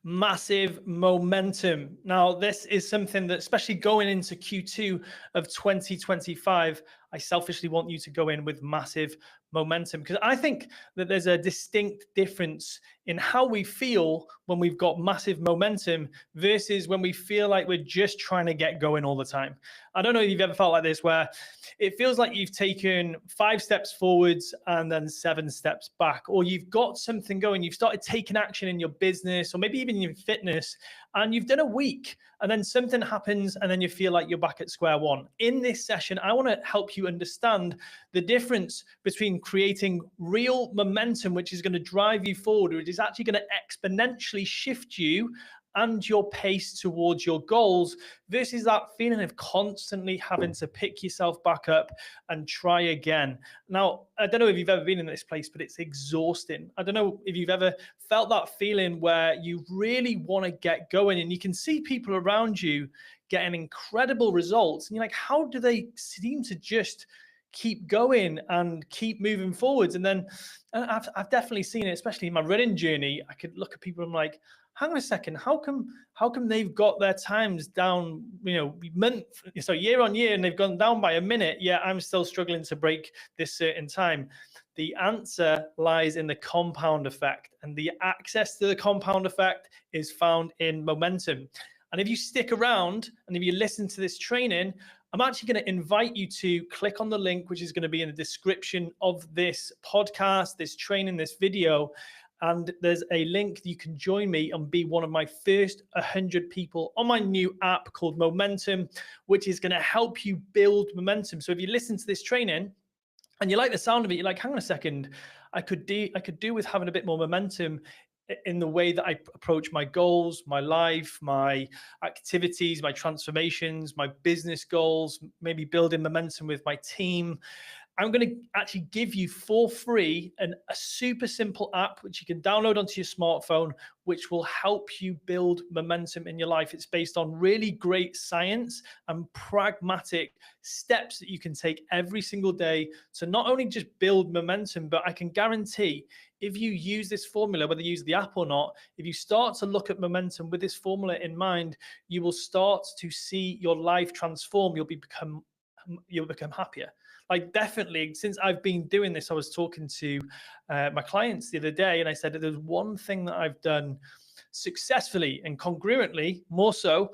Massive momentum. Now, this is something that, especially going into Q2 of 2025, I selfishly want you to go in with massive momentum, because I think that there's a distinct difference in how we feel when we've got massive momentum versus when we feel like we're just trying to get going all the time. I don't know if you've ever felt like this, where it feels like you've taken 5 steps forwards and then 7 steps back, or you've got something going, you've started taking action in your business or maybe even your fitness, and you've done a week and then something happens and then you feel like you're back at square one. In this session, I want to help you understand the difference between creating real momentum, which is going to drive you forward, which is actually going to exponentially shift you and your pace towards your goals, versus that feeling of constantly having to pick yourself back up and try again. Now, I don't know if you've ever been in this place, but it's exhausting. I don't know if you've ever felt that feeling where you really want to get going and you can see people around you getting incredible results. And you're like, how do they seem to just keep going and keep moving forwards? And then I've definitely seen it, especially in my running journey. I could look at people and I'm like, hang on a second, how come they've got their times down, year on year, and they've gone down by a minute, yet I'm still struggling to break this certain time? The answer lies in the compound effect, and the access to the compound effect is found in momentum. And if you stick around and if you listen to this training, I'm actually going to invite you to click on the link, which is going to be in the description of this podcast, this training, this video. And there's a link you can join me and be one of my first 100 people on my new app called Momentum, which is going to help you build momentum. So if you listen to this training and you like the sound of it, you're like, hang on a second, I could do with having a bit more momentum in the way that I approach my goals, my life, my activities, my transformations, my business goals, maybe building momentum with my team. I'm going to actually give you for free a super simple app which you can download onto your smartphone, which will help you build momentum in your life. It's based on really great science and pragmatic steps that you can take every single day to not only just build momentum, but I can guarantee if you use this formula, whether you use the app or not, if you start to look at momentum with this formula in mind, you will start to see your life transform. You'll become happier. Like, definitely, since I've been doing this, I was talking to my clients the other day, and I said that there's one thing that I've done successfully and congruently, more so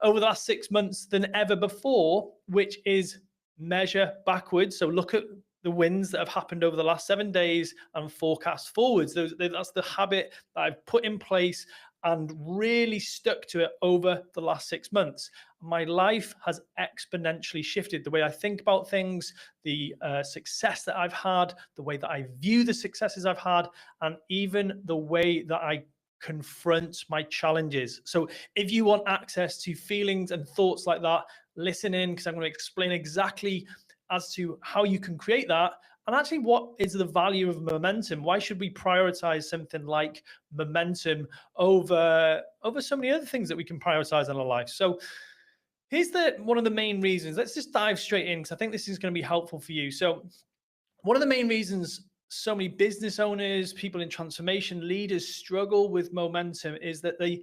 over the last 6 months than ever before, which is measure backwards. So look at the wins that have happened over the last 7 days and forecast forwards. That's the habit that I've put in place and really stuck to it over the last 6 months. My life has exponentially shifted. The way I think about things, the success that I've had, the way that I view the successes I've had, and even the way that I confront my challenges. So if you want access to feelings and thoughts like that, listen in, because I'm going to explain exactly as to how you can create that. And actually, what is the value of momentum? Why should we prioritize something like momentum over so many other things that we can prioritize in our life? So here's one of the main reasons. Let's just dive straight in, because I think this is going to be helpful for you. So one of the main reasons so many business owners, people in transformation, leaders struggle with momentum is that they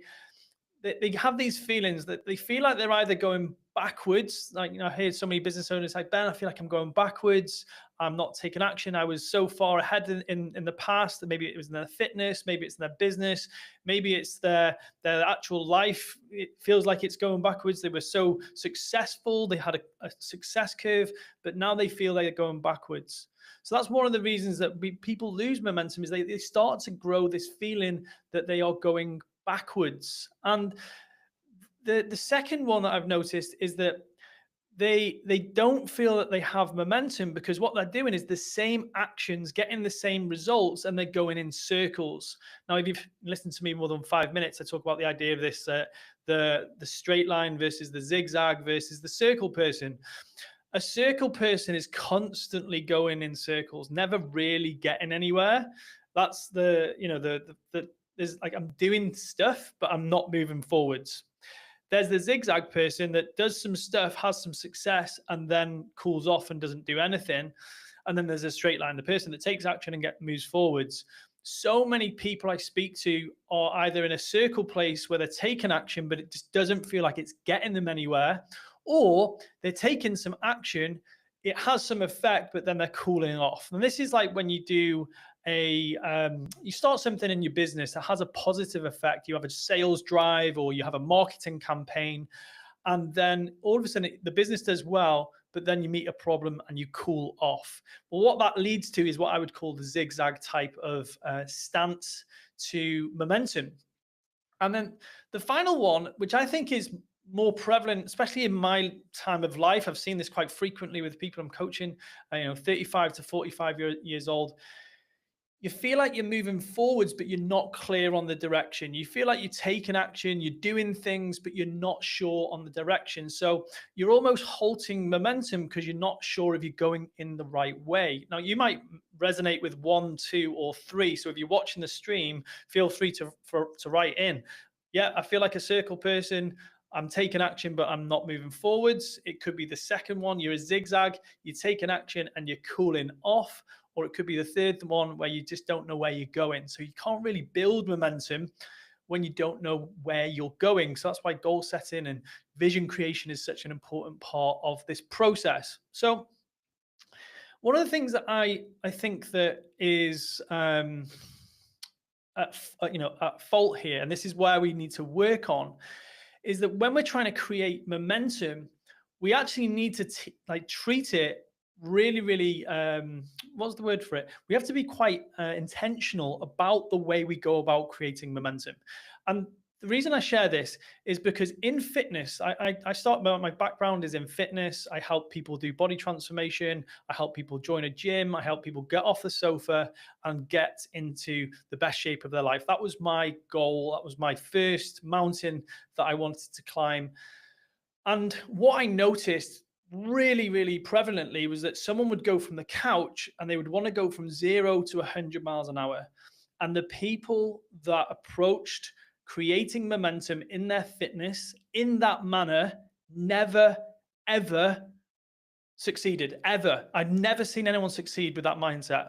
have these feelings that they feel like they're either going backwards. Like, I hear so many business owners like, Ben, I feel like I'm going backwards. I'm not taking action. I was so far ahead in the past, that maybe it was in their fitness, maybe it's in their business, maybe it's their actual life. It feels like it's going backwards. They were so successful. They had a success curve, but now they feel they're going backwards. So that's one of the reasons that people lose momentum, is they start to grow this feeling that they are going backwards. And the second one that I've noticed is that they don't feel that they have momentum, because what they're doing is the same actions, getting the same results, and they're going in circles. Now, if you've listened to me more than 5 minutes, I talk about the idea of this, the straight line versus the zigzag versus the circle person. A circle person is constantly going in circles, never really getting anywhere. That's there's like, I'm doing stuff, but I'm not moving forwards. There's the zigzag person that does some stuff, has some success, and then cools off and doesn't do anything. And then there's a straight line, the person that takes action and moves forwards. so many people I speak to are either in a circle place where they're taking action, but it just doesn't feel like it's getting them anywhere, or they're taking some action, it has some effect, but then they're cooling off. And this is like when you do you start something in your business that has a positive effect. You have a sales drive or you have a marketing campaign, and then all of a sudden the business does well, but then you meet a problem and you cool off. Well, what that leads to is what I would call the zigzag type of stance to momentum. And then the final one, which I think is more prevalent, especially in my time of life, I've seen this quite frequently with people I'm coaching, 35 to 45 years old. You feel like you're moving forwards, but you're not clear on the direction. You feel like you're taking action, you're doing things, but you're not sure on the direction. So you're almost halting momentum because you're not sure if you're going in the right way. Now, you might resonate with 1, 2, or 3. So if you're watching the stream, feel free to write in. Yeah, I feel like a circle person. I'm taking action, but I'm not moving forwards. It could be the second one. You're a zigzag. You're taking action and you're cooling off. Or it could be the third one where you just don't know where you're going. So you can't really build momentum when you don't know where you're going. So that's why goal setting and vision creation is such an important part of this process. So one of the things that I think that is at fault here, and this is where we need to work on, is that when we're trying to create momentum, we actually need to treat it really, really, what's the word for it? We have to be quite intentional about the way we go about creating momentum. And the reason I share this is because in fitness, my background is in fitness. I help people do body transformation. I help people join a gym. I help people get off the sofa and get into the best shape of their life. That was my goal. That was my first mountain that I wanted to climb. And what I noticed really, really prevalently was that someone would go from the couch and they would want to go from 0 to 100 miles an hour. And the people that approached creating momentum in their fitness in that manner never, ever succeeded, ever. I've never seen anyone succeed with that mindset.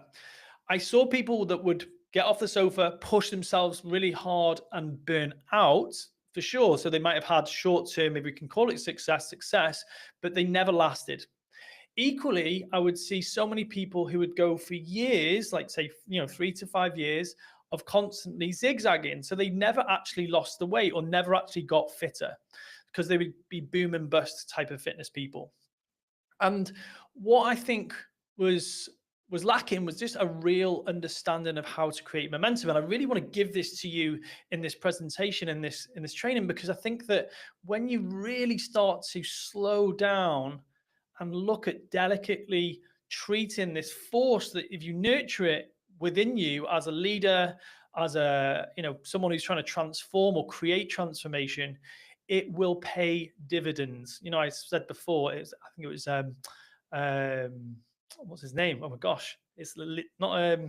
I saw people that would get off the sofa, push themselves really hard and burn out, for sure. So they might have had short-term, maybe we can call it success, but they never lasted. Equally, I would see so many people who would go for years, like say, 3 to 5 years of constantly zigzagging. So they never actually lost the weight or never actually got fitter because they would be boom and bust type of fitness people. And what I think was lacking was just a real understanding of how to create momentum. And I really want to give this to you in this presentation, in this training, because I think that when you really start to slow down and look at delicately treating this force, that if you nurture it within you as a leader, as a someone who's trying to transform or create transformation, it will pay dividends. I said before, I think it was what's his name? Oh my gosh, it's not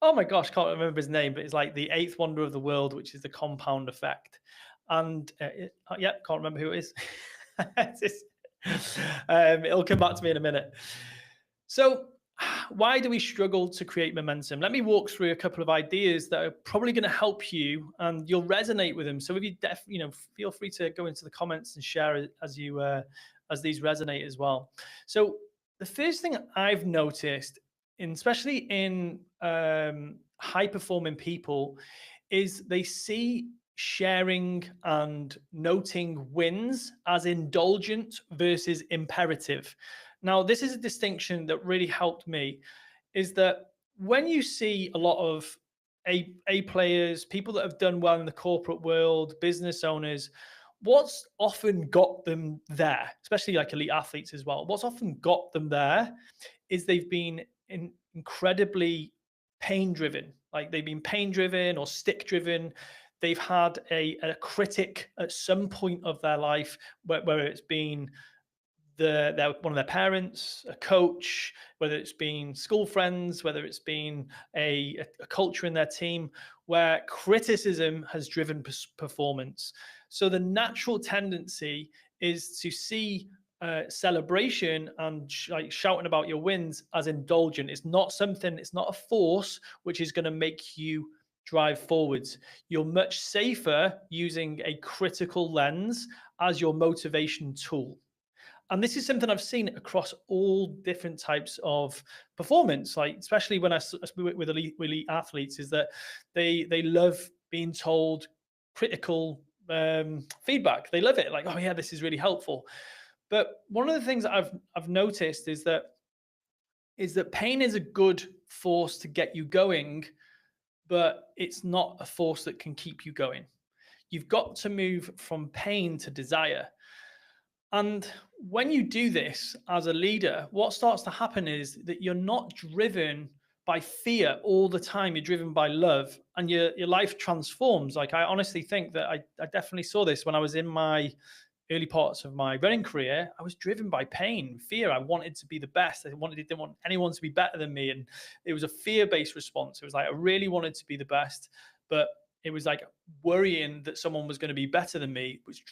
oh my gosh, can't remember his name, but it's like the 8th wonder of the world, which is the compound effect. And can't remember who it is. It'll come back to me in a minute. So why do we struggle to create momentum? Let me walk through a couple of ideas that are probably going to help you and you'll resonate with them. So if you feel free to go into the comments and share as these resonate as well. So the first thing I've noticed, especially in high performing people, is they see sharing and noting wins as indulgent versus imperative. Now, this is a distinction that really helped me, is that when you see a lot of A players, people that have done well in the corporate world, business owners, what's often got them there, especially like elite athletes as well, what's often got them there is they've been incredibly pain driven. Like they've been pain driven or stick driven. They've had a critic at some point of their life, whether it's been one of their parents, a coach, whether it's been school friends, whether it's been a culture in their team where criticism has driven performance. So the natural tendency is to see celebration and like shouting about your wins as indulgent. It's not something, it's not a force which is going to make you drive forwards. You're much safer using a critical lens as your motivation tool. And this is something I've seen across all different types of performance, like especially when I speak with elite athletes, is that they love being told critical feedback. They love it, like, oh yeah, this is really helpful. But one of the things that I've noticed is that pain is a good force to get you going, but it's not a force that can keep you going. You've got to move from pain to desire. And when you do this as a leader, what starts to happen is that you're not driven by fear all the time. You're driven by love, and your life transforms. Like, I honestly think that I definitely saw this when I was in my early parts of my running career. I was driven by pain, fear. I wanted to be the best. Didn't want anyone to be better than me. And it was a fear-based response. It was like, I really wanted to be the best, but it was like worrying that someone was going to be better than me, which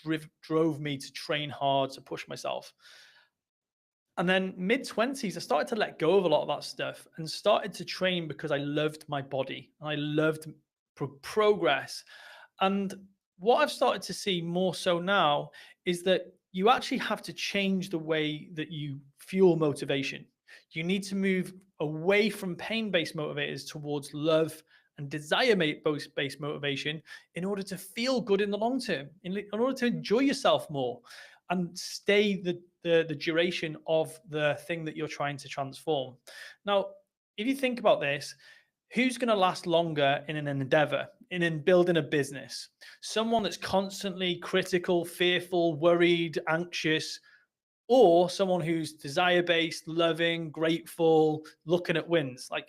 drove me to train hard, to push myself. And then mid 20s, I started to let go of a lot of that stuff and started to train because I loved my body and I loved progress. And what I've started to see more so now is that you actually have to change the way that you fuel motivation. You need to move away from pain based motivators towards love and desire based motivation in order to feel good in the long term, in order to enjoy yourself more and stay the duration of the thing that you're trying to transform. Now, if you think about this, who's going to last longer in an endeavor, in building a business? Someone that's constantly critical, fearful, worried, anxious, or someone who's desire based, loving, grateful, looking at wins? Like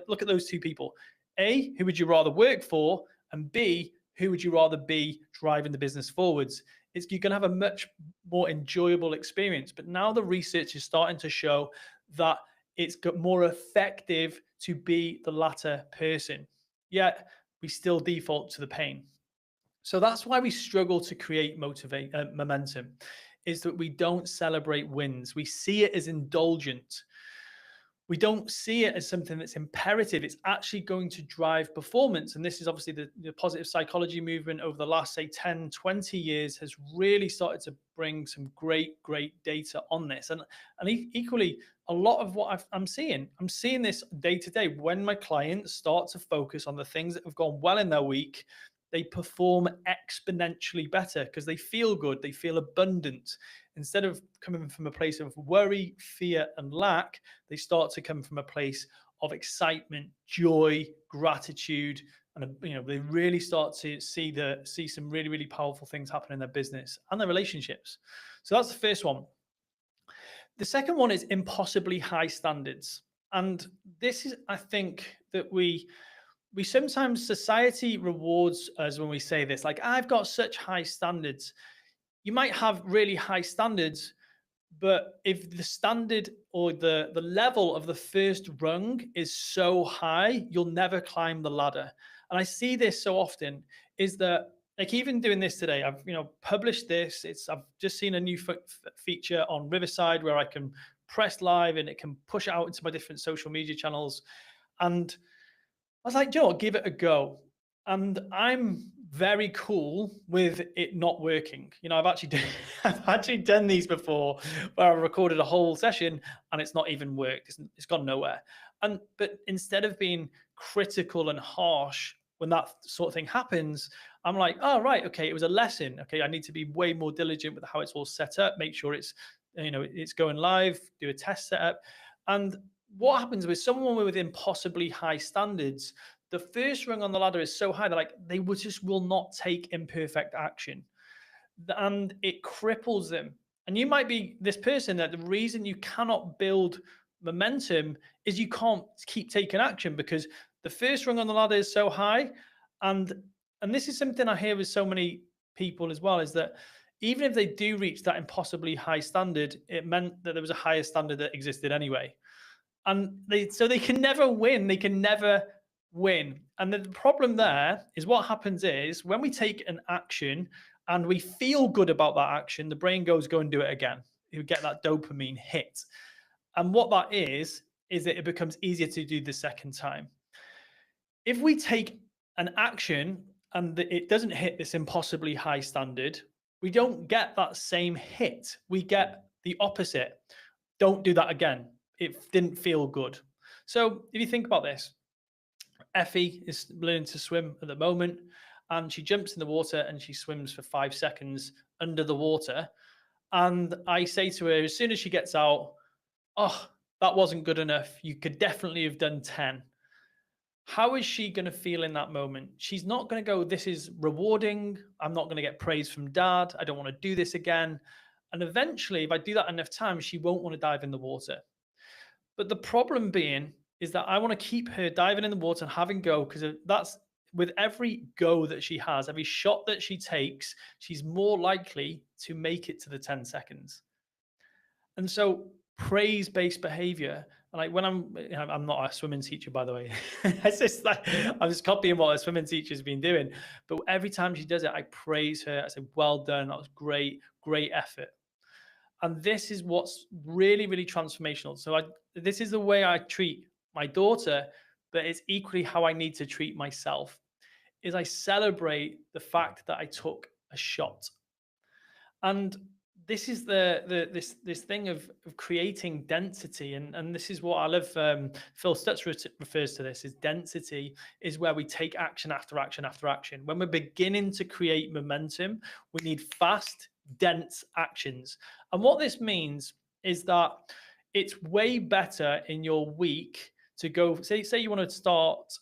look at those two people. A, who would you rather work for? And B, who would you rather be driving the business forwards? You're going to have a much more enjoyable experience. But now the research is starting to show that it's got more effective to be the latter person. Yet we still default to the pain. So that's why we struggle to create momentum, is that we don't celebrate wins. We see it as indulgent. We don't see it as something that's imperative. It's actually going to drive performance. And this is obviously the positive psychology movement over the last, say, 10, 20 years has really started to bring some great data on this. And equally, a lot of what I'm seeing this day to day. When my clients start to focus on the things that have gone well in their week, they perform exponentially better because they feel good, they feel abundant. Instead of coming from a place of worry, fear, and lack, they start to come from a place of excitement, joy, gratitude, and they really start to see some really powerful things happen in their business and their relationships. So that's the first one. The second one is impossibly high standards, and this is, I think, that we sometimes, society rewards us when we say this, like, I've got such high standards. You might have really high standards, but if the standard or the level of the first rung is so high, you'll never climb the ladder. And I see this so often, is that, like, even doing this today, I've published this. I've just seen a new feature on Riverside where I can press live and it can push it out into my different social media channels. And I was like, Joe, give it a go. And I'm very cool with it not working. I've actually done these before where I recorded a whole session and it's not even worked. It's gone nowhere. But instead of being critical and harsh when that sort of thing happens, I'm like, oh, right, okay, it was a lesson. Okay, I need to be way more diligent with how it's all set up, make sure it's going live, do a test setup. And what happens with someone with impossibly high standards, the first rung on the ladder is so high that they just will not take imperfect action, and it cripples them. And you might be this person that the reason you cannot build momentum is you can't keep taking action because the first rung on the ladder is so high. And this is something I hear with so many people as well, is that even if they do reach that impossibly high standard, it meant that there was a higher standard that existed anyway. And they can never win. They can never win. And the problem there is, what happens is when we take an action and we feel good about that action, the brain goes, go and do it again. you get that dopamine hit. And what that is that it becomes easier to do the second time. If we take an action and it doesn't hit this impossibly high standard, we don't get that same hit. We get the opposite. Don't do that again. It didn't feel good. So if you think about this, Effie is learning to swim at the moment, and she jumps in the water and she swims for 5 seconds under the water. And I say to her, as soon as she gets out, oh, that wasn't good enough. You could definitely have done 10. How is she going to feel in that moment? She's not going to go, this is rewarding. I'm not going to get praise from dad. I don't want to do this again. And eventually, if I do that enough times, she won't want to dive in the water. But the problem being is that I want to keep her diving in the water and having go, because that's with every go that she has, every shot that she takes, she's more likely to make it to the 10 seconds. And so praise-based behavior, like when I'm not a swimming teacher, by the way. It's just like I'm just copying what a swimming teacher's been doing. But every time she does it, I praise her. I say, well done, that was great, great effort. And this is what's really, really transformational. So this is the way I treat my daughter, but it's equally how I need to treat myself, is I celebrate the fact that I took a shot. And this is this thing of creating density, and this is what I love. Phil Stutz refers to this as density, is where we take action after action after action. When we're beginning to create momentum, we need fast, dense actions. And what this means is that it's way better in your week to go. Say you want to start.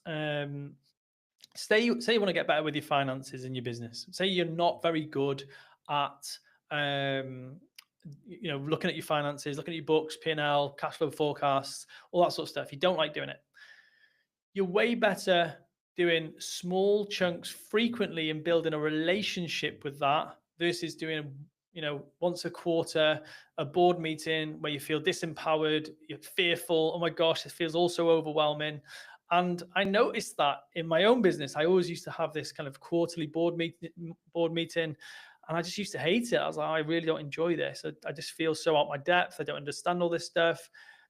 Say you want to get better with your finances in your business. Say you're not very good at looking at your finances, looking at your books, P&L, cash flow forecasts, all that sort of stuff. You don't like doing it. You're way better doing small chunks frequently and building a relationship with that versus doing, once a quarter, a board meeting where you feel disempowered, you're fearful. Oh my gosh, this feels all so overwhelming. And I noticed that in my own business, I always used to have this kind of quarterly board meeting. And I just used to hate it. I was like, I really don't enjoy this. I just feel so out my depth. I don't understand all this stuff.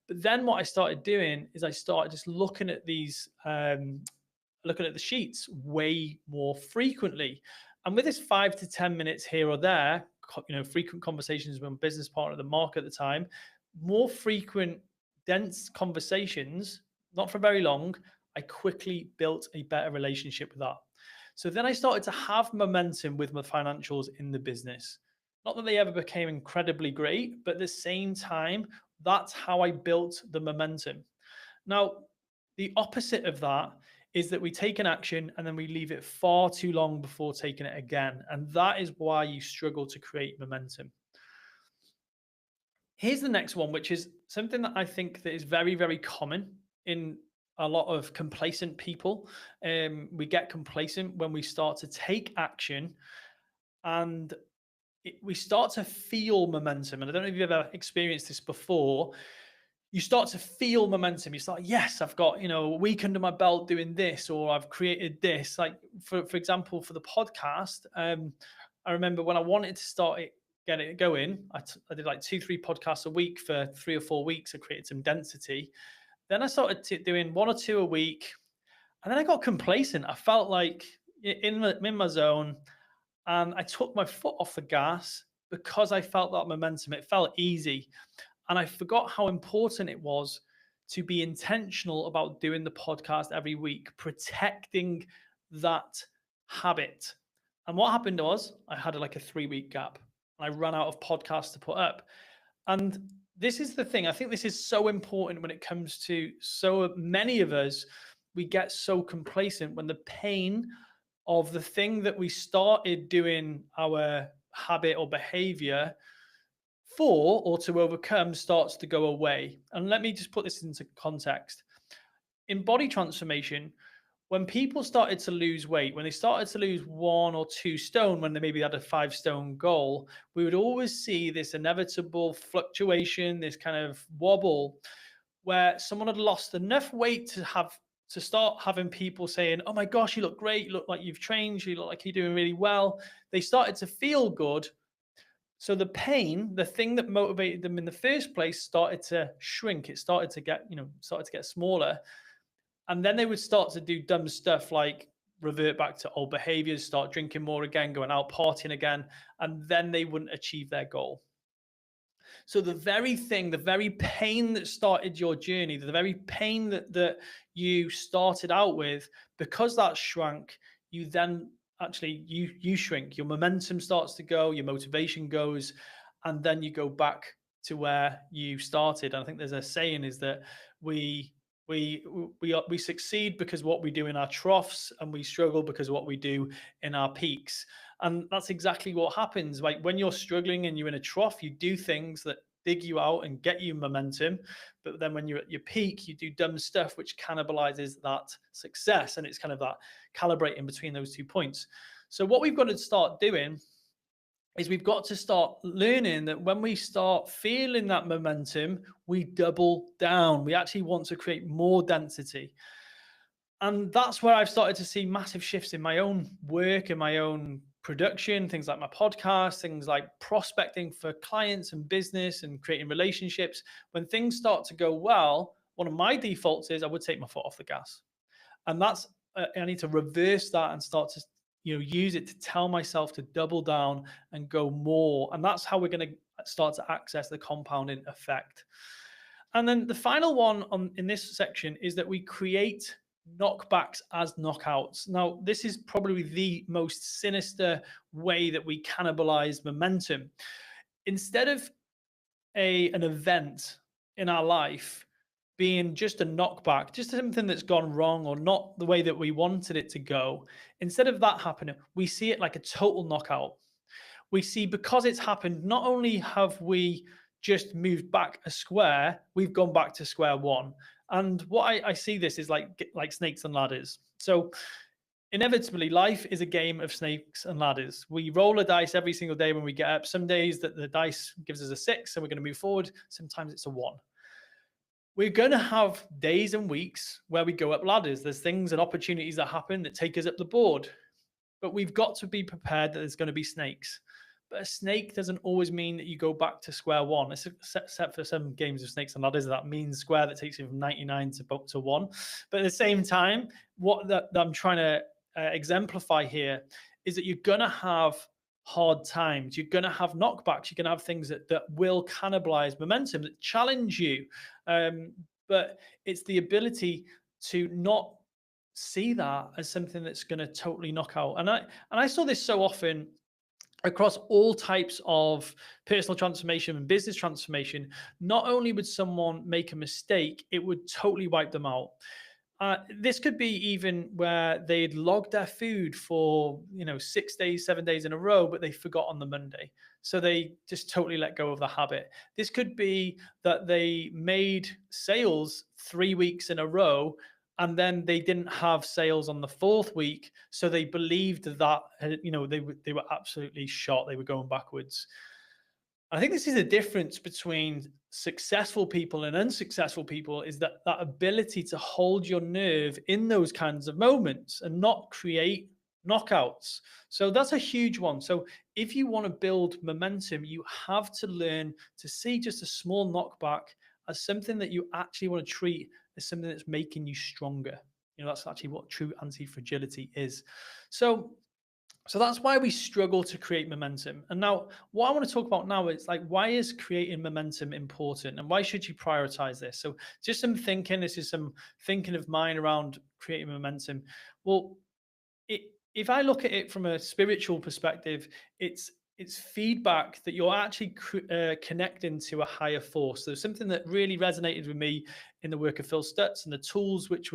But then what I started doing is I started just looking at these, looking at the sheets way more frequently. And with this 5 to 10 minutes here or there, frequent conversations with my business partner at the market at the time, more frequent, dense conversations, not for very long, I quickly built a better relationship with that. So then I started to have momentum with my financials in the business. Not that they ever became incredibly great, but at the same time, that's how I built the momentum. Now, the opposite of that is that we take an action and then we leave it far too long before taking it again. And that is why you struggle to create momentum. Here's the next one, which is something that I think that is very, very common in a lot of complacent people. We get complacent when we start to take action and we start to feel momentum. And I don't know if you've ever experienced this before. You start to feel momentum. You start, yes, I've got, a week under my belt doing this, or I've created this. Like for example, for the podcast, I remember when I wanted to start it, get it going, I did like 2-3 podcasts a week for 3 or 4 weeks. I created some density. Then I started doing 1 or 2 a week, and then I got complacent. I felt like in my zone, and I took my foot off the gas because I felt that momentum. It felt easy, and I forgot how important it was to be intentional about doing the podcast every week, protecting that habit. And what happened was I had like a 3-week gap, and I ran out of podcasts to put up. And this is the thing. I think this is so important when it comes to so many of us. We get so complacent when the pain of the thing that we started doing our habit or behavior for or to overcome starts to go away. And let me just put this into context. In body transformation, when people started to lose weight, when they started to lose 1 or 2 stone, when they maybe had a 5-stone goal, we would always see this inevitable fluctuation, this kind of wobble, where someone had lost enough weight to start having people saying, oh my gosh, you look great, you look like you've trained, you look like you're doing really well. They started to feel good. So the pain, the thing that motivated them in the first place, started to shrink. It started to get, started to get smaller. And then they would start to do dumb stuff like revert back to old behaviors, start drinking more again, going out partying again, and then they wouldn't achieve their goal. So the very thing, the very pain that started your journey, the very pain that you started out with, because that shrank, you then actually you shrink. Your momentum starts to go, your motivation goes, and then you go back to where you started. And I think there's a saying is that we we succeed because what we do in our troughs, and we struggle because what we do in our peaks. And that's exactly what happens. Like when you're struggling and you're in a trough, you do things that dig you out and get you momentum. But then when you're at your peak, you do dumb stuff which cannibalizes that success. And it's kind of that calibrating between those 2 points. So what we've got to start doing is we've got to start learning that when we start feeling that momentum, we double down. We actually want to create more density. And that's where I've started to see massive shifts in my own work, in my own production, things like my podcast, things like prospecting for clients and business and creating relationships. When things start to go well, one of my defaults is I would take my foot off the gas. And that's, I need to reverse that and start to, use it to tell myself to double down and go more. And that's how we're going to start to access the compounding effect. And then the final one in this section is that we create knockbacks as knockouts. Now, this is probably the most sinister way that we cannibalize momentum. Instead of an event in our life being just a knockback, just something that's gone wrong or not the way that we wanted it to go, instead of that happening, we see it like a total knockout. We see, because it's happened, not only have we just moved back a square, we've gone back to square one. And what I see this is like snakes and ladders. So inevitably, life is a game of snakes and ladders. We roll a dice every single day when we get up. Some days that the dice gives us a 6 and we're going to move forward. Sometimes it's a 1. We're going to have days and weeks where we go up ladders. There's things and opportunities that happen that take us up the board. But we've got to be prepared that there's going to be snakes. But a snake doesn't always mean that you go back to square one, except for some games of snakes and ladders, that means square that takes you from 99 to 1. But at the same time, what that I'm trying to exemplify here is that you're going to have hard times. You're going to have knockbacks. You're going to have things that will cannibalize momentum, that challenge you. But it's the ability to not see that as something that's going to totally knock out. And I saw this so often across all types of personal transformation and business transformation. Not only would someone make a mistake, it would totally wipe them out. This could be even where they'd logged their food for 6 days, 7 days in a row, but they forgot on the Monday. So they just totally let go of the habit. This could be that they made sales 3 weeks in a row, and then they didn't have sales on the 4th week. So they believed that, they were absolutely shot. They were going backwards. I think this is the difference between successful people and unsuccessful people, is that ability to hold your nerve in those kinds of moments and not create knockouts. So that's a huge one. So if you want to build momentum, you have to learn to see just a small knockback as something that you actually want to treat as something that's making you stronger. That's actually what true anti-fragility is. So that's why we struggle to create momentum. And now what I want to talk about now is why is creating momentum important, and why should you prioritize this? So just some thinking, this is some thinking of mine around creating momentum. Well, if I look at it from a spiritual perspective, it's feedback that you're actually connecting to a higher force. There's something that really resonated with me in the work of Phil Stutz and the tools, which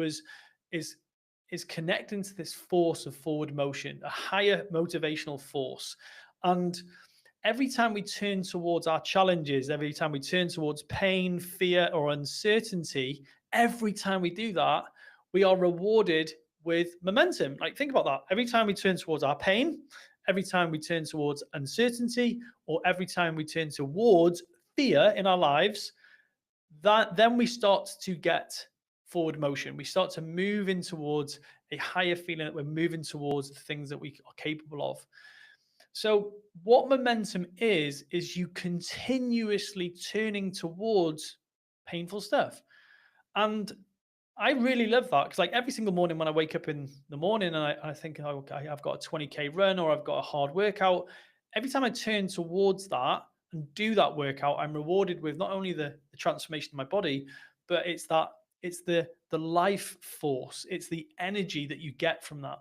is connecting to this force of forward motion, a higher motivational force. And every time we turn towards our challenges, every time we turn towards pain, fear, or uncertainty, every time we do that, we are rewarded with momentum. Think about that. Every time we turn towards our pain, every time we turn towards uncertainty, or every time we turn towards fear in our lives, then we start to get forward motion. We start to move in towards a higher feeling that we're moving towards the things that we are capable of. So what momentum is you continuously turning towards painful stuff. And I really love that because, like, every single morning when I wake up in the morning and I think, oh, okay, I've got a 20K run or I've got a hard workout, every time I turn towards that and do that workout, I'm rewarded with not only the transformation of my body, but it's the life force, it's the energy that you get from that.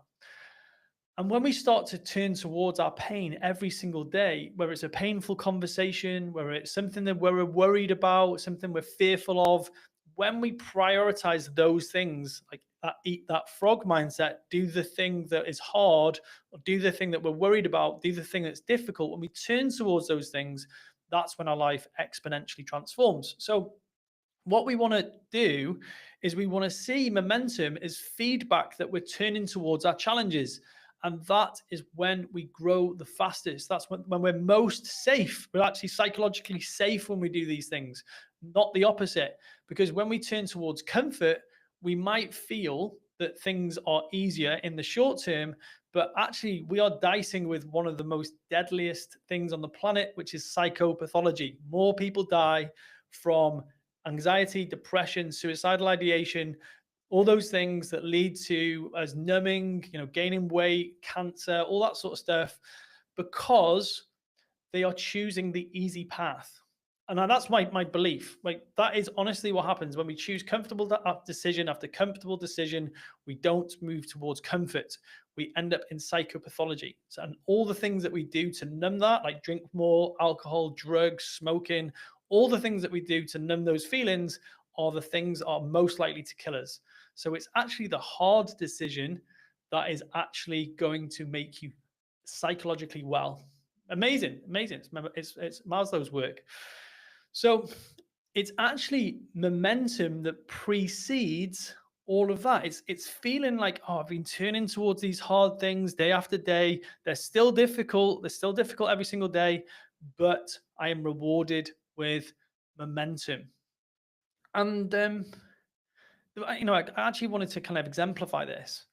And when we start to turn towards our pain every single day, whether it's a painful conversation, whether it's something that we're worried about, something we're fearful of, when we prioritize those things, like that eat that frog mindset, do the thing that is hard, or do the thing that we're worried about, do the thing that's difficult, when we turn towards those things, that's when our life exponentially transforms. So what we want to do is we want to see momentum as feedback that we're turning towards our challenges. And that is when we grow the fastest. That's when we're most safe. We're actually psychologically safe when we do these things, not the opposite. Because when we turn towards comfort, we might feel that things are easier in the short term, but actually we are dicing with one of the most deadliest things on the planet, which is psychopathology. More people die from anxiety, depression, suicidal ideation, all those things that lead to us numbing, gaining weight, cancer, all that sort of stuff, because they are choosing the easy path. And that's my belief. Like, that is honestly what happens when we choose comfortable decision after comfortable decision. We don't move towards comfort. We end up in psychopathology. So, and all the things that we do to numb that, like drink more alcohol, drugs, smoking, all the things that we do to numb those feelings are the things that are most likely to kill us. So it's actually the hard decision that is actually going to make you psychologically well. Amazing, amazing. It's Maslow's work. So it's actually momentum that precedes all of that. It's feeling like, oh, I've been turning towards these hard things day after day. They're still difficult. They're still difficult every single day, but I am rewarded with momentum. And I actually wanted to kind of exemplify this.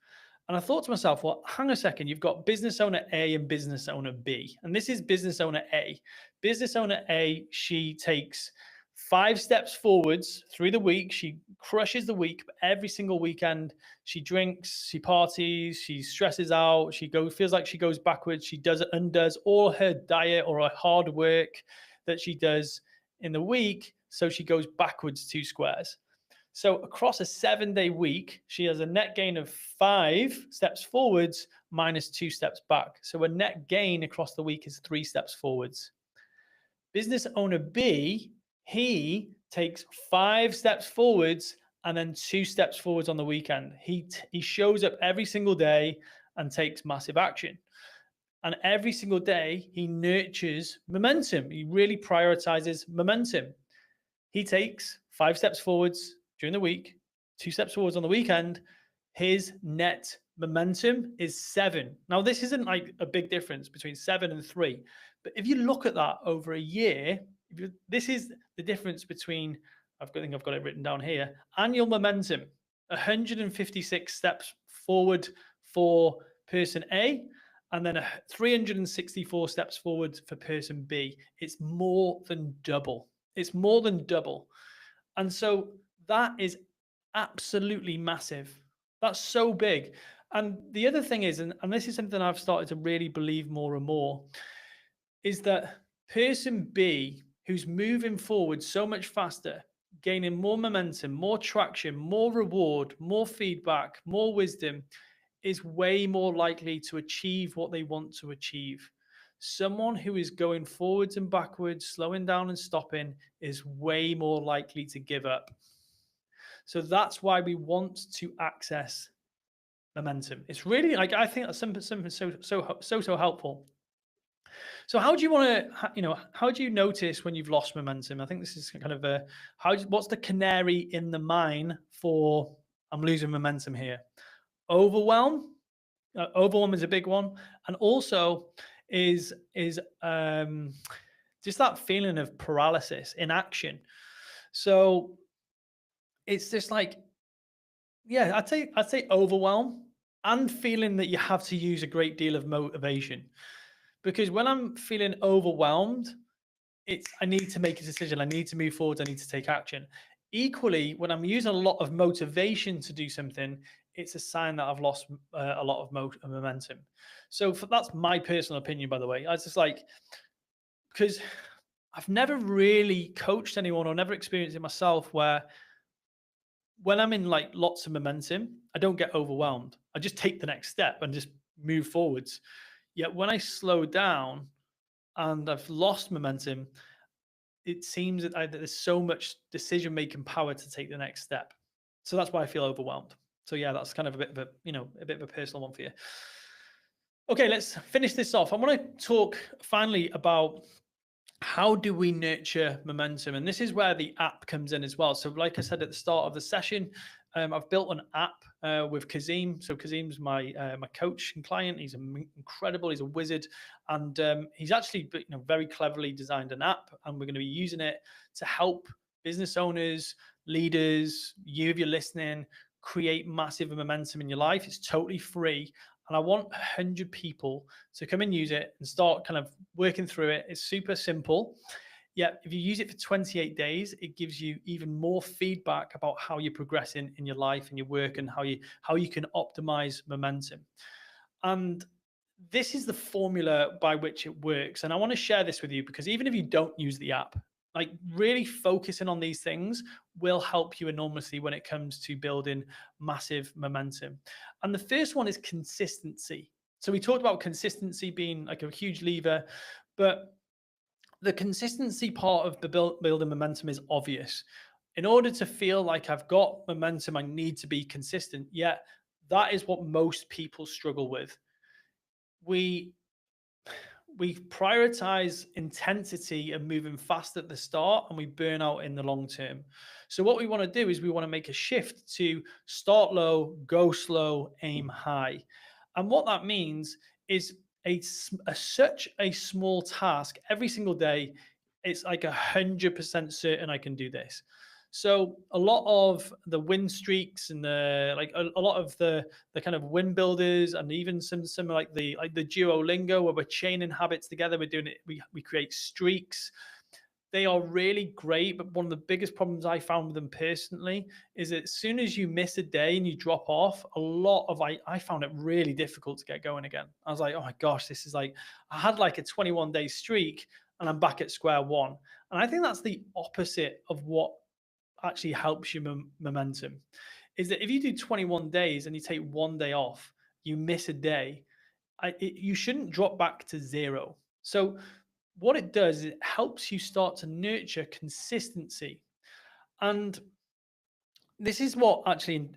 And I thought to myself, well, hang a second, you've got business owner A and business owner B. And this is business owner A. Business owner A, she takes 5 steps forwards through the week. She crushes the week, but every single weekend, she drinks, she parties, she stresses out, feels like she goes backwards. She undoes all her diet or her hard work that she does in the week. So she goes backwards 2 squares. So across a 7-day week, she has a net gain of 5 steps forwards minus 2 steps back. So a net gain across the week is 3 steps forwards. Business owner B, he takes 5 steps forwards and then 2 steps forwards on the weekend. He shows up every single day and takes massive action. And every single day, he nurtures momentum. He really prioritizes momentum. He takes 5 steps forwards during the week, 2 steps forwards on the weekend. His net momentum is 7. Now, this isn't like a big difference between 7 and 3, but if you look at that over a year, this is the difference between, I think I've got it written down here, annual momentum, 156 steps forward for person A, and then 364 steps forward for person B. It's more than double. It's more than double. And so that is absolutely massive. That's so big. And the other thing is, and this is something I've started to really believe more and more, is that person B, who's moving forward so much faster, gaining more momentum, more traction, more reward, more feedback, more wisdom, is way more likely to achieve what they want to achieve. Someone who is going forwards and backwards, slowing down and stopping, is way more likely to give up. So that's why we want to access momentum. It's really, like, I think that's something so helpful. So how do you want to, how do you notice when you've lost momentum? I think this is kind of what's the canary in the mine for I'm losing momentum here? Overwhelm. Overwhelm is a big one, and also is just that feeling of paralysis, inaction. So it's just like, yeah, I'd say overwhelm and feeling that you have to use a great deal of motivation. Because when I'm feeling overwhelmed, I need to make a decision. I need to move forward. I need to take action. Equally, when I'm using a lot of motivation to do something, it's a sign that I've lost a lot of momentum. So that's my personal opinion, by the way. I was just like, because I've never really coached anyone or never experienced it myself where when I'm in like lots of momentum, I don't get overwhelmed. I just take the next step and just move forwards. Yet when I slow down and I've lost momentum, it seems that there's so much decision making power to take the next step. So that's why I feel overwhelmed. So yeah, that's kind of a bit of a personal one for you. Okay, let's finish this off. I want to talk finally about how do we nurture momentum? And this is where the app comes in as well. So, like I said at the start of the session, I've built an app with Kazim. So Kazim's my coach and client. He's incredible. He's a wizard, and he's actually very cleverly designed an app, and we're going to be using it to help business owners, leaders, you if you're listening, create massive momentum in your life. It's totally free. And I want 100 people to come and use it and start kind of working through it. It's super simple. Yet, if you use it for 28 days, it gives you even more feedback about how you're progressing in your life and your work and how you can optimize momentum. And this is the formula by which it works. And I want to share this with you because even if you don't use the app, like really focusing on these things will help you enormously when it comes to building massive momentum. And the first one is consistency. So we talked about consistency being like a huge lever, but the consistency part of the building momentum is obvious. In order to feel like I've got momentum, I need to be consistent. Yet that is what most people struggle with. We prioritize intensity and moving fast at the start, and we burn out in the long term. So what we want to do is we want to make a shift to start low, go slow, aim high. And what that means is such a small task every single day. It's like 100% certain I can do this. So a lot of the win streaks and a lot of the kind of win builders, and even some like the Duolingo where we're chaining habits together. We're doing it. We create streaks. They are really great, but one of the biggest problems I found with them personally is that as soon as you miss a day and you drop off, I found it really difficult to get going again. I was like, oh my gosh, this is like I had like a 21-day streak and I'm back at square one. And I think that's the opposite of what actually helps you momentum. Is that if you do 21 days and you take one day off, you miss a day, you shouldn't drop back to zero. So what it does is it helps you start to nurture consistency. And this is what actually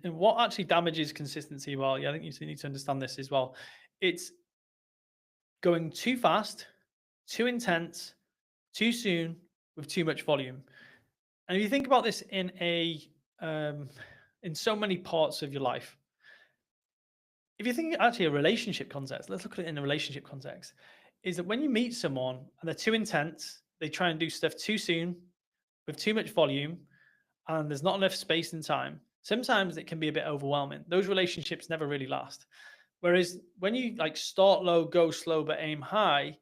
damages consistency. Well, yeah, I think you need to understand this as well. It's going too fast, too intense, too soon, with too much volume. And if you think about this in so many parts of your life, if you think actually a relationship context, let's look at it in a relationship context, is that when you meet someone and they're too intense, they try and do stuff too soon with too much volume, and there's not enough space and time. Sometimes it can be a bit overwhelming. Those relationships never really last. Whereas when you like start low, go slow, but aim high,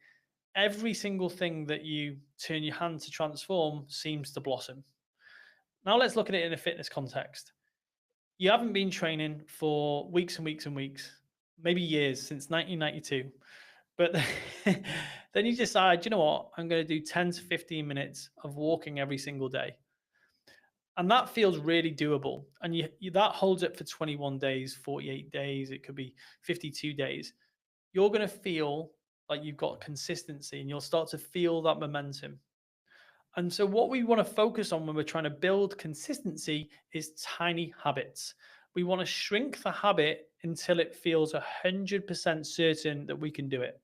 every single thing that you turn your hand to transform seems to blossom. Now let's look at it in a fitness context. You haven't been training for weeks and weeks and weeks, maybe years, since 1992. But then you decide, you know what, I'm going to do 10 to 15 minutes of walking every single day. And that feels really doable. And that holds up for 21 days, 48 days, it could be 52 days. You're going to feel like you've got consistency and you'll start to feel that momentum. And so, what we want to focus on when we're trying to build consistency is tiny habits. We want to shrink the habit until it feels 100% certain that we can do it.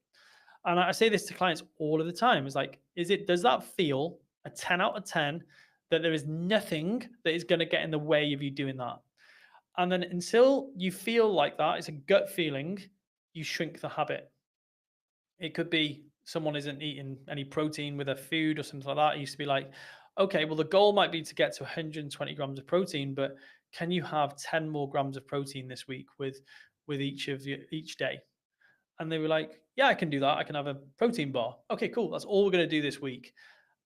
And I say this to clients all of the time. It's like, does that feel a 10 out of 10 that there is nothing that is going to get in the way of you doing that? And then until you feel like that, it's a gut feeling, you shrink the habit. It could be someone isn't eating any protein with their food or something like that. It used to be like, okay, well, the goal might be to get to 120 grams of protein, but can you have 10 more grams of protein this week with each day? And they were like, yeah, I can do that. I can have a protein bar. Okay, cool. That's all we're going to do this week.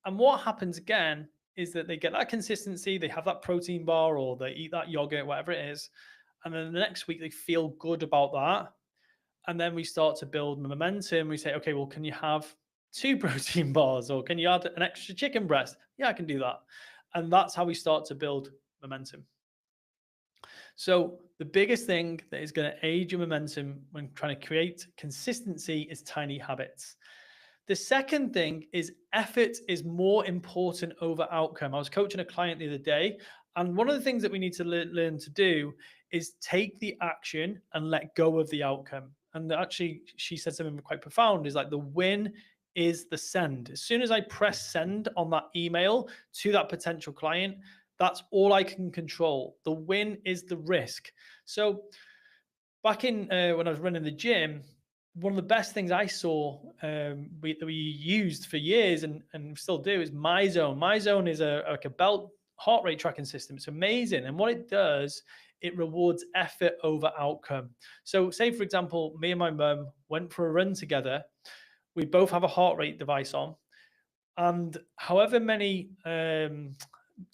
And what happens again is that they get that consistency, they have that protein bar or they eat that yogurt, whatever it is. And then the next week they feel good about that. And then we start to build momentum. We say, okay, well, can you have two protein bars or can you add an extra chicken breast? Yeah, I can do that. And that's how we start to build momentum. So the biggest thing that is going to aid your momentum when trying to create consistency is tiny habits. The second thing is effort is more important over outcome. I was coaching a client the other day, and one of the things that we need to learn to do is take the action and let go of the outcome. And actually, she said something quite profound is like the win is the send. As soon as I press send on that email to that potential client, that's all I can control. The win is the risk. So back in when I was running the gym, one of the best things I saw that we used for years and still do is MyZone. MyZone is like a belt heart rate tracking system. It's amazing. And what it does, it rewards effort over outcome. So say, for example, me and my mum went for a run together. We both have a heart rate device on. And however many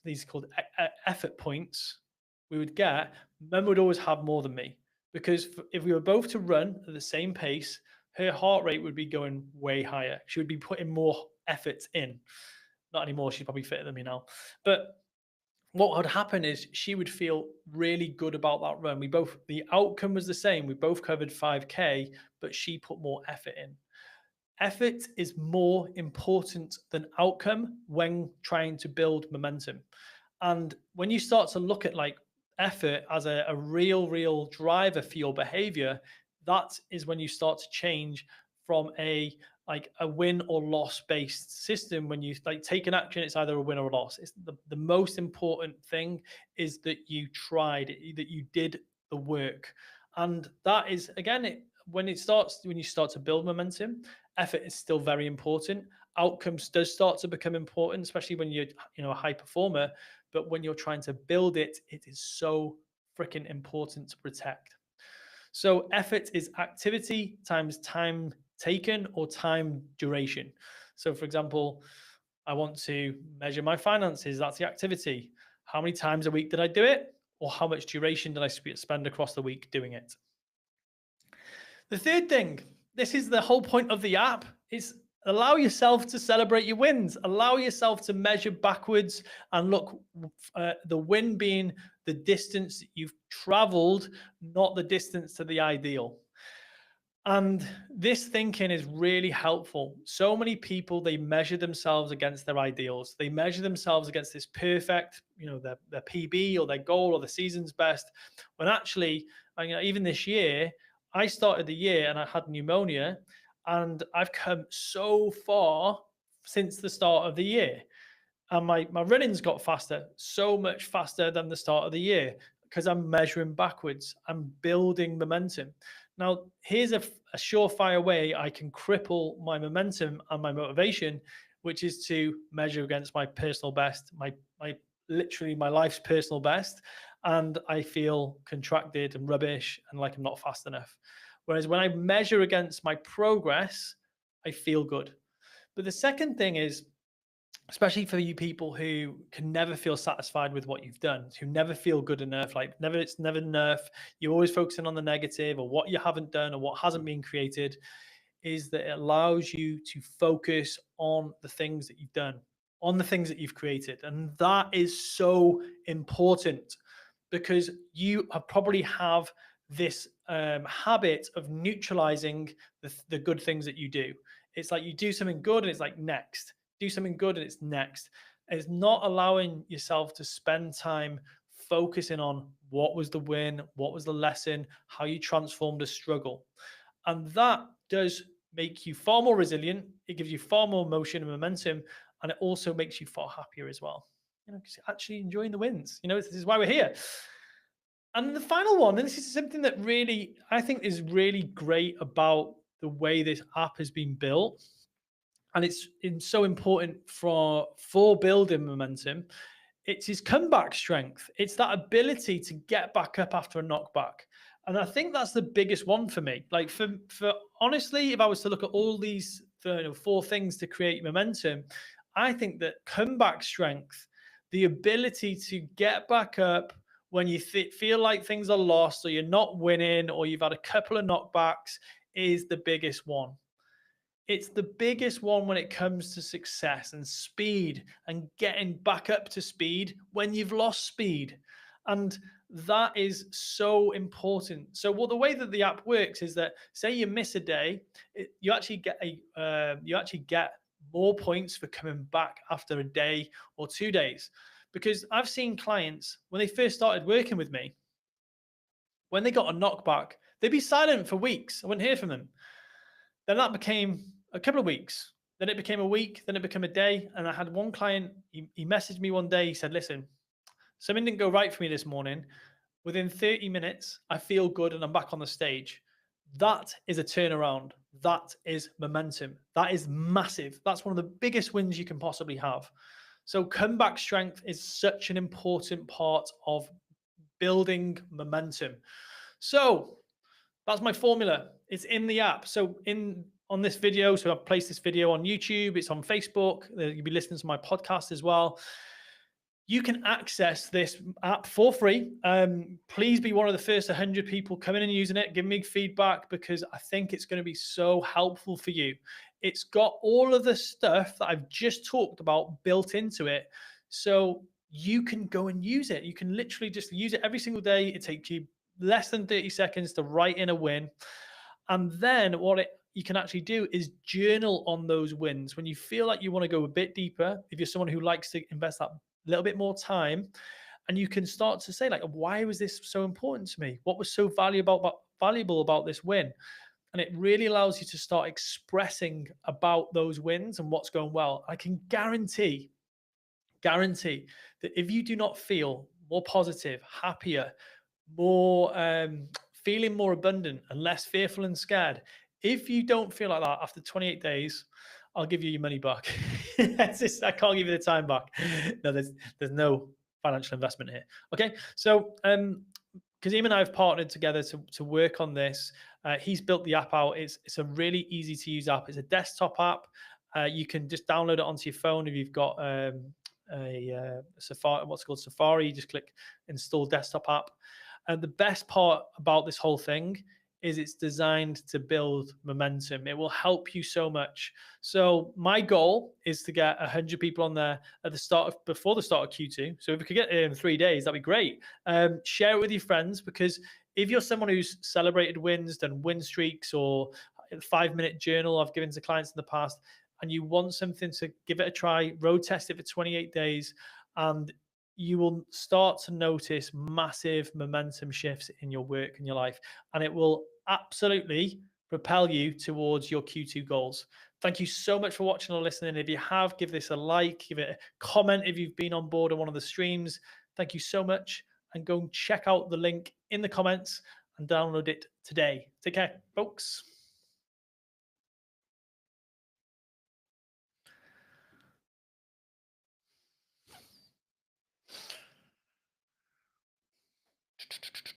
these called effort points we would get, mum would always have more than me. Because if we were both to run at the same pace, her heart rate would be going way higher. She would be putting more effort in. Not anymore. She's probably fitter than me now. But what would happen is she would feel really good about that run. The outcome was the same. We both covered 5K, but she put more effort in. Effort is more important than outcome when trying to build momentum. And when you start to look at like effort as a real driver for your behavior, that is when you start to change from a win or loss based system. When you like take an action, it's either a win or a loss. It's the most important thing is that you tried, that you did the work. And that is again, when you start to build momentum, effort is still very important. Outcomes does start to become important, especially when you're a high performer. But when you're trying to build it, it is so freaking important to protect. So effort is activity times time taken or time duration. So for example, I want to measure my finances. That's the activity. How many times a week did I do it? Or how much duration did I spend across the week doing it? The third thing, this is the whole point of the app, is allow yourself to celebrate your wins. Allow yourself to measure backwards and look, the win being the distance that you've traveled, not the distance to the ideal. And this thinking is really helpful. So many people, they measure themselves against their ideals. They measure themselves against this perfect, their PB or their goal or the season's best. When actually, even this year, I started the year and I had pneumonia, and I've come so far since the start of the year. And my running's got faster, so much faster than the start of the year, because I'm measuring backwards. I'm building momentum. Now, here's a surefire way I can cripple my momentum and my motivation, which is to measure against my personal best, my literally my life's personal best, and I feel contracted and rubbish and like I'm not fast enough. Whereas when I measure against my progress, I feel good. But the second thing is, especially for you people who can never feel satisfied with what you've done, who never feel good enough, it's never enough, you're always focusing on the negative or what you haven't done or what hasn't been created, is that it allows you to focus on the things that you've done, on the things that you've created. And that is so important, because you probably have this habit of neutralizing the good things that you do. It's like you do something good and it's like next. Do something good and it's next. It's not allowing yourself to spend time focusing on what was the win, what was the lesson, how you transformed a struggle. And that does make you far more resilient. It gives you far more motion and momentum, and it also makes you far happier as well. Because you're actually enjoying the wins. This is why we're here. And the final one, and this is something that really, I think is really great about the way this app has been built, and it's so important for building momentum. It's his comeback strength. It's that ability to get back up after a knockback. And I think that's the biggest one for me. Like for honestly, if I was to look at all these four things to create momentum, I think that comeback strength, the ability to get back up when you feel like things are lost or you're not winning or you've had a couple of knockbacks is the biggest one. It's the biggest one when it comes to success and speed and getting back up to speed when you've lost speed. And that is so important. So, well, the way that the app works is that, say you miss a day, you actually get more points for coming back after a day or 2 days. Because I've seen clients when they first started working with me, when they got a knockback, they'd be silent for weeks. I wouldn't hear from them. Then that became a couple of weeks. Then it became a week. Then it became a day. And I had one client, he messaged me one day. He said, listen, something didn't go right for me this morning. Within 30 minutes, I feel good and I'm back on the stage. That is a turnaround. That is momentum. That is massive. That's one of the biggest wins you can possibly have. So comeback strength is such an important part of building momentum. So that's my formula. It's in the app. So on this video, so I've placed this video on YouTube. It's on Facebook. You'll be listening to my podcast as well. You can access this app for free. Please be one of the first 100 people coming and using it. Give me feedback because I think it's going to be so helpful for you. It's got all of the stuff that I've just talked about built into it. So you can go and use it. You can literally just use it every single day. It takes you less than 30 seconds to write in a win. And then you can actually do is journal on those wins. When you feel like you want to go a bit deeper, if you're someone who likes to invest that little bit more time, and you can start to say, like, why was this so important to me? What was so valuable about this win? And it really allows you to start expressing about those wins and what's going well. I can guarantee that if you do not feel more positive, happier, more feeling more abundant and less fearful and scared, if you don't feel like that after 28 days, I'll give you your money back. I can't give you the time back. No, there's no financial investment here. Okay, so Kazim and I have partnered together to work on this. He's built the app out. It's a really easy to use app. It's a desktop app. You can just download it onto your phone if you've got a Safari, what's called Safari. You just click install desktop app. And the best part about this whole thing is it's designed to build momentum. It will help you so much. So my goal is to get 100 people on there at before the start of Q2. So if we could get it in 3 days, that'd be great. Share it with your friends, because if you're someone who's celebrated wins, done win streaks, or 5-minute journal I've given to clients in the past, and you want something to give it a try, road test it for 28 days, and you will start to notice massive momentum shifts in your work and your life, and it will absolutely propel you towards your Q2 goals. Thank you so much for watching or listening. If you have, give this a like, give it a comment if you've been on board on one of the streams. Thank you so much, and go and check out the link in the comments and download it today. Take care, folks.